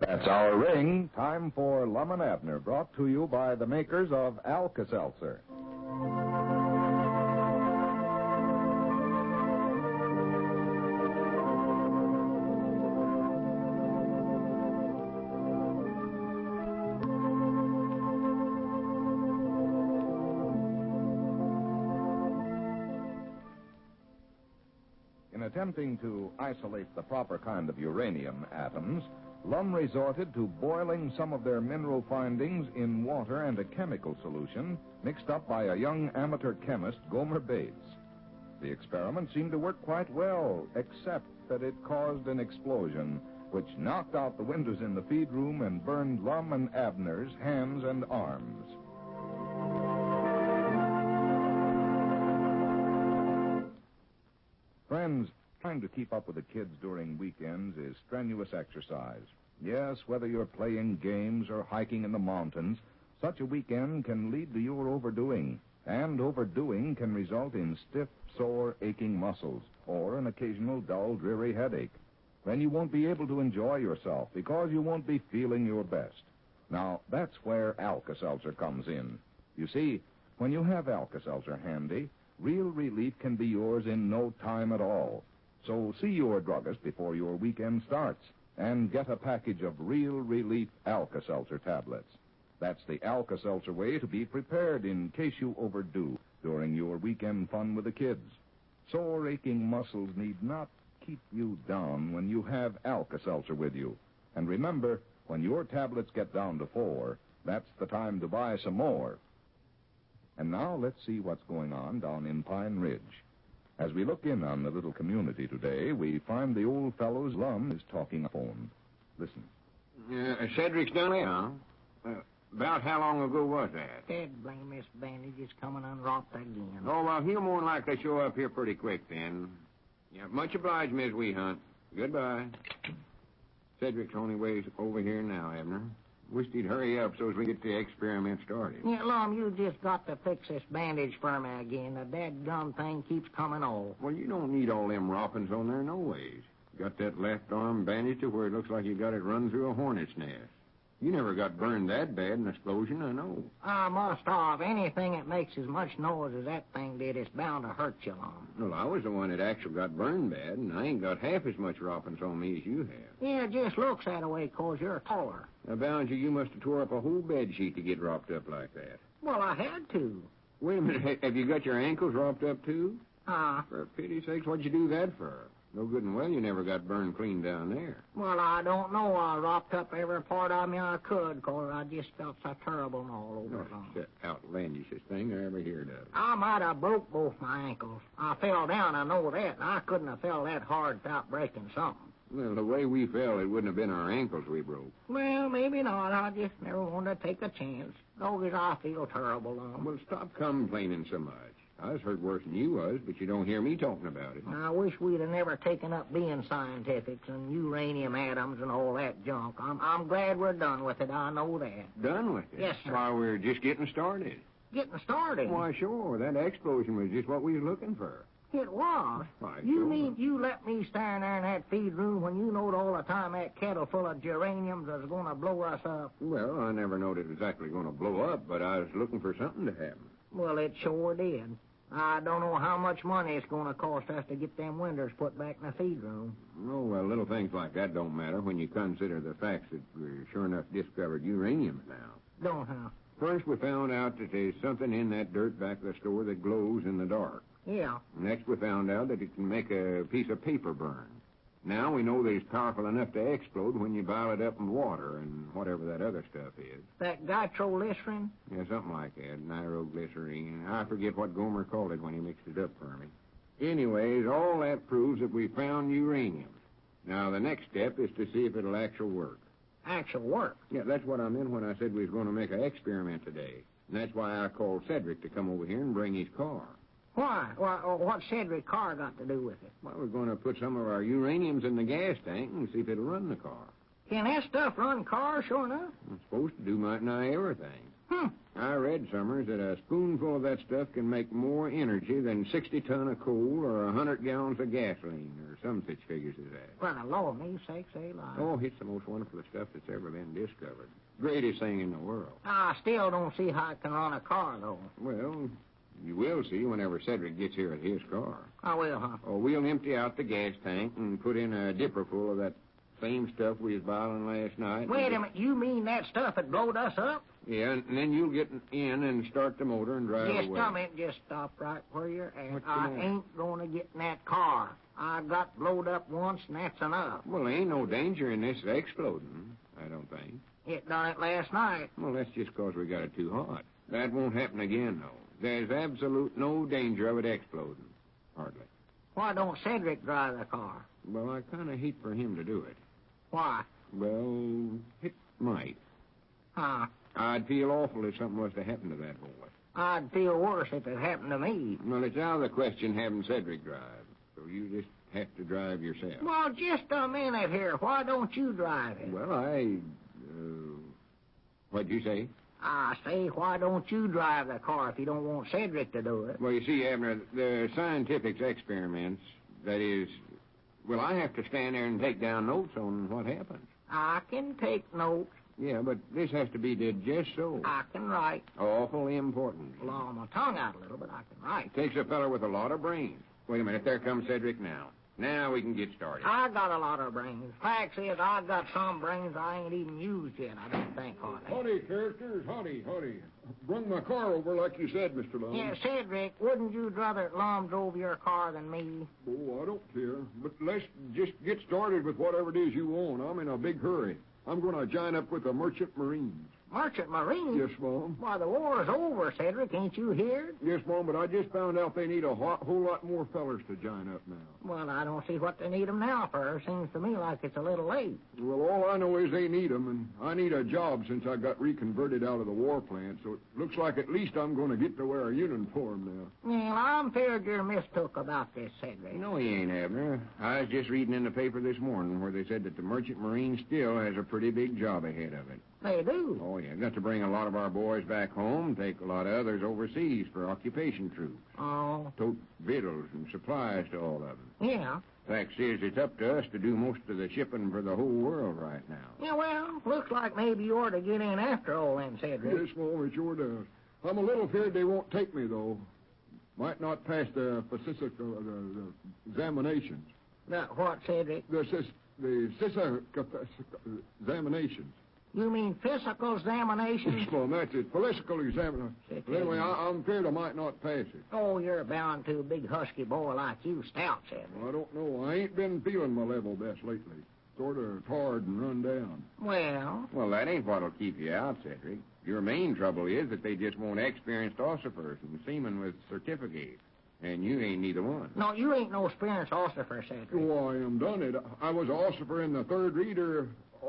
That's our ring. Time for Lum and Abner, brought to you by the makers of Alka-Seltzer. In attempting to isolate the proper kind of uranium atoms, Lum resorted to boiling some of their mineral findings in water and a chemical solution mixed up by a young amateur chemist, Gomer Bates. The experiment seemed to work quite well, except that it caused an explosion which knocked out the windows in the feed room and burned Lum and Abner's hands and arms. Friends, trying to keep up with the kids during weekends is strenuous exercise. Yes, whether you're playing games or hiking in the mountains, such a weekend can lead to your overdoing. And overdoing can result in stiff, sore, aching muscles or an occasional dull, dreary headache. Then you won't be able to enjoy yourself because you won't be feeling your best. Now, that's where Alka-Seltzer comes in. You see, when you have Alka-Seltzer handy, real relief can be yours in no time at all. So see your druggist before your weekend starts and get a package of Real Relief Alka-Seltzer tablets. That's the Alka-Seltzer way to be prepared in case you overdo during your weekend fun with the kids. Sore, aching muscles need not keep you down when you have Alka-Seltzer with you. And remember, when your tablets get down to 4, that's the time to buy some more. And now let's see what's going on down in Pine Ridge. As we look in on the little community today, we find the old fellow's Lum is talking phone. Listen. Cedric's done it, huh? About how long ago was that? Dad blame this bandage is coming unwrapped again. Oh, well, he'll more than likely show up here pretty quick then. Yeah, much obliged, Miss Weehunt. Goodbye. Cedric's only way over here now, Abner. Wished he'd hurry up so as we get the experiment started. Yeah, Lum, you just got to fix this bandage for me again. The dadgum thing keeps coming off. Well, you don't need all them wrappings on there no ways. Got that left arm bandaged to where it looks like you got it run through a hornet's nest. You never got burned that bad in an explosion, I know. I must have. Anything that makes as much noise as that thing did is bound to hurt you, Lum. Well, I was the one that actually got burned bad, and I ain't got half as much wrappings on me as you have. Yeah, it just looks that way 'cause you're taller. Now, bound you must have tore up a whole bed sheet to get wrapped up like that. Well, I had to. Wait a minute, have you got your ankles wrapped up, too? Ah. For pity's sakes, what'd you do that for? No good and well you never got burned clean down there. Well, I don't know. I wrapped up every part of me I could 'cause I just felt so terrible and all over. That's the outlandishest thing I ever heard of. I might have broke both my ankles. I fell down, I know that. I couldn't have fell that hard without breaking something. Well, the way we fell, it wouldn't have been our ankles we broke. Well, maybe not. I just never wanted to take a chance. Long as I feel terrible, Well, stop complaining so much. I was hurt worse than you was, but you don't hear me talking about it. I wish we'd have never taken up being scientifics and uranium atoms and all that junk. I'm glad we're done with it. I know that. Done with it? Yes, sir. Why, we're just getting started. Getting started? Why, sure. That explosion was just what we was looking for. It was? Why, You sure. mean you let me stand there in that feed room when you knowed all the time that kettle full of geraniums was going to blow us up? Well, I never knowed it was exactly going to blow up, but I was looking for something to happen. Well, it sure did. I don't know how much money it's going to cost us to get them windows put back in the feed room. Oh, well, little things like that don't matter when you consider the facts that we're sure enough discovered uranium now. Don't have. First, we found out that there's something in that dirt back of the store that glows in the dark. Yeah. Next, we found out that it can make a piece of paper burn. Now we know that it's powerful enough to explode when you boil it up in water and whatever that other stuff is. That nitroglycerin? Yeah, something like that. Nitroglycerine. I forget what Gomer called it when he mixed it up for me. Anyways, all that proves that we found uranium. Now, the next step is to see if it'll actually work. Actual work? Yeah, that's what I meant when I said we was going to make an experiment today. And that's why I called Cedric to come over here and bring his car. Why? What's Cedric's car got to do with it? Well, we're going to put some of our uraniums in the gas tank and see if it'll run the car. Can that stuff run cars, sure enough? It's supposed to do might nigh everything. I read, Summers, that a spoonful of that stuff can make more energy than 60 ton of coal or 100 gallons of gasoline, or some such figures as that. Well, the Lord, me sakes, alive. Oh, it's the most wonderful stuff that's ever been discovered. Greatest thing in the world. I still don't see how it can run a car, though. Well, you will see whenever Cedric gets here at his car. I will, huh? Oh, we'll empty out the gas tank and put in a dipper full of that same stuff we was bottling last night. Wait a minute, you mean that stuff that blowed us up? Yeah, and then you'll get in and start the motor and drive away. Just a minute, just stop right where you're at. What's the I matter? ain't going to get in that car. I got blowed up once, and that's enough. Well, there ain't no danger in this exploding, I don't think. It done it last night. Well, that's just 'cause we got it too hot. That won't happen again, though. There's absolute no danger of it exploding. Hardly. Why don't Cedric drive the car? Well, I kind of hate for him to do it. Why? Well, it might. Huh? I'd feel awful if something was to happen to that boy. I'd feel worse if it happened to me. Well, it's out of the question having Cedric drive. So you just have to drive yourself. Well, just a minute here. Why don't you drive it? Well, what'd you say? I say, why don't you drive the car if you don't want Cedric to do it? Well, you see, Abner, the scientific experiments, that is, well, I have to stand there and take down notes on what happens. I can take notes. Yeah, but this has to be did just so. I can write. Awfully important. Law my tongue out a little, but I can write. Takes a feller with a lot of brains. Wait a minute, there comes Cedric now. Now we can get started. I got a lot of brains. Fact is, I got some brains I ain't even used yet, I don't think, hardly. Howdy, characters. Howdy. Brung my car over like you said, Mr. Lum. Yeah, Cedric, wouldn't you rather Lum drove your car than me? Oh, I don't care. But let's just get started with whatever it is you want. I'm in a big hurry. I'm going to join up with the Merchant Marines. Merchant Marines? Yes, Mom. Why, the war's over, Cedric. Ain't you here? Yes, Mom, but I just found out they need a whole lot more fellers to join up now. Well, I don't see what they need 'em now for. Seems to me like it's a little late. Well, all I know is they need 'em, and I need a job since I got reconverted out of the war plant, so it looks like at least I'm going to get to wear a uniform now. Well, I'm feared you're mistook about this, Cedric. No, he ain't, Abner. I was just reading in the paper this morning where they said that the Merchant Marine still has a pretty big job ahead of it. They do. Oh, yeah. Got to bring a lot of our boys back home, take a lot of others overseas for occupation troops. Oh. Tote victuals and supplies to all of them. Yeah. Fact is, it's up to us to do most of the shipping for the whole world right now. Yeah, well, looks like maybe you ought to get in after all then, Cedric. Yes, Mom, it sure does. I'm a little feared they won't take me, though. Might not pass the examinations. What, Cedric? The examinations. You mean physical examinations? Yes, Mom, that's it. Political examination. But anyway, I'm feared I might not pass it. Oh, you're bound to, a big husky boy like you, stout, Cedric. I don't know. I ain't been feeling my level best lately. Sort of tired and run down. Well, that ain't what'll keep you out, Cedric. Your main trouble is that they just want experienced officers and seamen with certificates. And you ain't neither one. No, you ain't no experienced officer, Cedric. Oh, I am done it. I was an officer in the 3rd Reader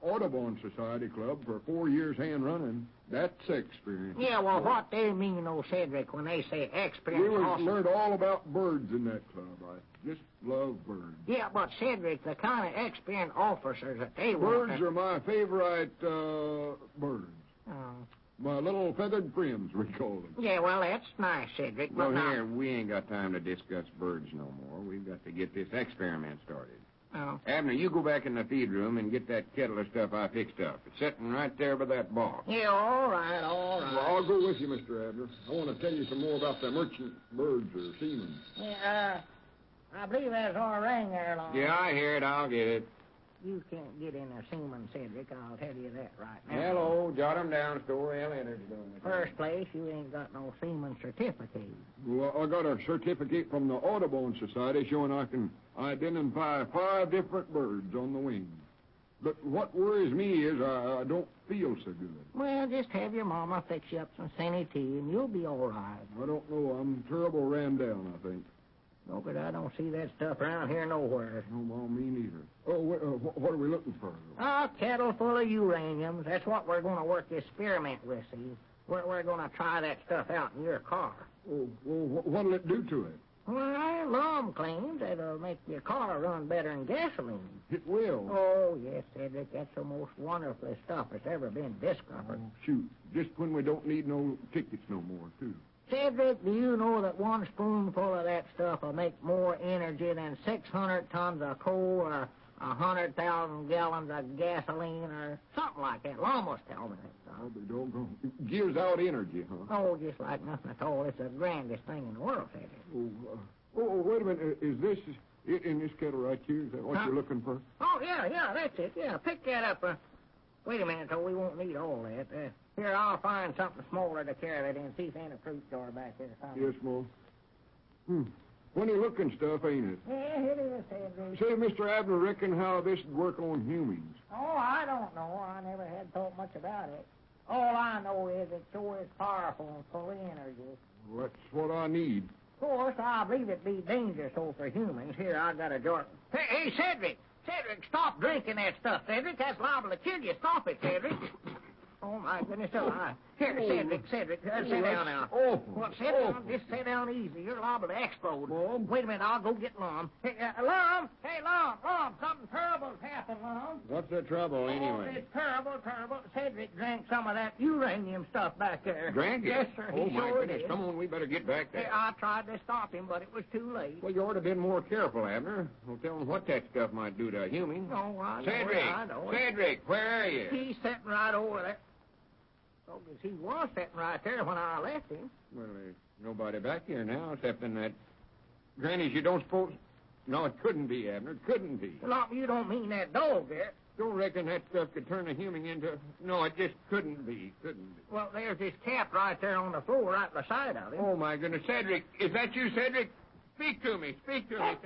Audubon Society Club for 4 years hand running. That's experience. Yeah, well, what they mean, Cedric, when they say experienced We officer. learned all about birds in that club. I just love birds. Yeah, but Cedric, the kind of experienced officers that they Birds want. are my favorite birds. Oh. My little feathered friends, we call them. Yeah, well, that's nice, Cedric. Well, But now- here, we ain't got time to discuss birds no more. We've got to get this experiment started. Oh. Abner, you go back in the feed room and get that kettle of stuff I fixed up. It's sitting right there by that box. Yeah, all right. Well, I'll go with you, Mr. Abner. I want to tell you some more about the merchant birds or seamen. Yeah, I believe that's our ring there, Long. Yeah, I hear it. I'll get it. You can't get in a seaman, Cedric. I'll tell you that right now. Hello, jot 'em down, Store. L. Leonard's doing it. First place, you ain't got no seaman certificate. Well, I got a certificate from the Audubon Society showing I can identify 5 different birds on the wing. But what worries me is I don't feel so good. Well, just have your mama fix you up some senny tea, and you'll be all right. I don't know. I'm terrible ran down, I think. No, but I don't see that stuff around here nowhere. No, Mom, me neither. Oh, what are we looking for? A kettle full of uraniums. That's what we're going to work this experiment with, see. We're going to try that stuff out in your car. Oh, well, what'll it do to it? Well, Lum claims it'll make your car run better than gasoline. It will. Oh, yes, Cedric, that's the most wonderful stuff that's ever been discovered. Oh, shoot. Just when we don't need no tickets no more, too. Cedric, do you know that one spoonful of that stuff will make more energy than 600 tons of coal or 100,000 gallons of gasoline or something like that? Lum was telling me that stuff. I'll be doggone. It gives out energy, huh? Oh, just like nothing at all. It's the grandest thing in the world, Cedric. Oh, wait a minute. Is this it in this kettle right here? Is that what you're looking for? Oh, yeah, that's it. Yeah, pick that up. Wait a minute, though. We won't need all that. Here, I'll find something smaller to carry that in. See if there's a fruit jar back there. Yes, Mom. Funny looking stuff, ain't it? Yeah, it is, Cedric. Say, Mr. Abner, reckon how this would work on humans? Oh, I don't know. I never had thought much about it. All I know is it sure is powerful and full of energy. Well, that's what I need. Of course, I believe it'd be dangerous for humans. Here, I got a jar. Hey, Cedric! Cedric, stop drinking that stuff, Cedric. That's liable to kill you. Stop it, Cedric. Oh, my goodness. Here, Cedric, sit down now. Oh. Well, sit down. Just sit down easy. You're liable to explode. Mom? Wait a minute. I'll go get Lum. Hey, Lum! Hey, Lum! Something terrible's happened, Lum. What's the trouble, anyway? Oh, it's terrible. Cedric drank some of that uranium stuff back there. Drank it? Yes, sir. Oh, He my sure goodness. did. Come on, we better get back there. Yeah, I tried to stop him, but it was too late. Well, you ought to have been more careful, Abner. Don't tell him what that stuff might do to a human. Oh, I know Cedric! it. I know it. Cedric, where are you? He's sitting right over there. Oh, he was sitting right there when I left him. Well, there's nobody back here now except in that... Granny's, you don't suppose... No, it couldn't be, Abner. It couldn't be. Well, you don't mean that dog there. Don't reckon that stuff could turn a human into... No, it just couldn't be. Well, there's his cap right there on the floor right beside of him. Oh, my goodness. Cedric, is that you, Cedric? Speak to me, Cedric.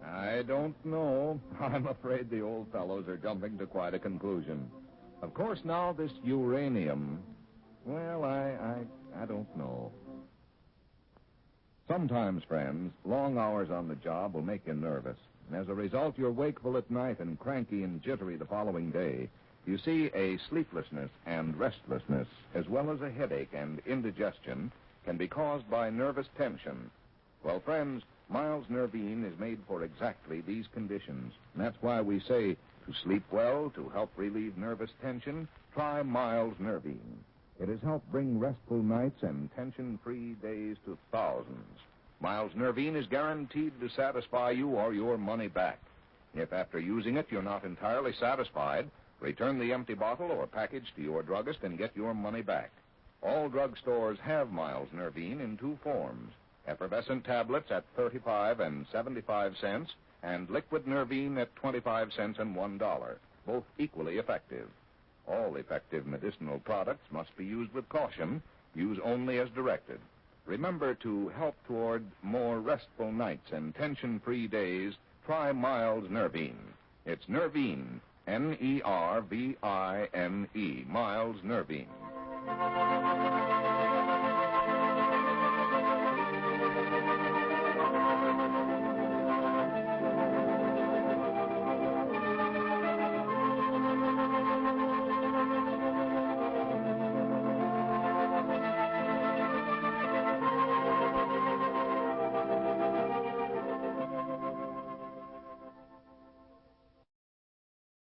I don't know. I'm afraid the old fellows are jumping to quite a conclusion. Of course, now this uranium... Well, I don't know. Sometimes, friends, long hours on the job will make you nervous. And as a result, you're wakeful at night and cranky and jittery the following day. You see, a sleeplessness and restlessness, as well as a headache and indigestion, can be caused by nervous tension. Well, friends, Miles Nervine is made for exactly these conditions. And that's why we say, to sleep well, to help relieve nervous tension, try Miles Nervine. It has helped bring restful nights and tension-free days to thousands. Miles Nervine is guaranteed to satisfy you or your money back. If after using it you're not entirely satisfied, return the empty bottle or package to your druggist and get your money back. All drugstores have Miles Nervine in two forms: effervescent tablets at 35 and 75 cents, and liquid Nervine at 25 cents and $1, both equally effective. All effective medicinal products must be used with caution. Use only as directed. Remember, to help toward more restful nights and tension-free days, try Miles Nervine. It's Nervine, Nervine, Miles Nervine.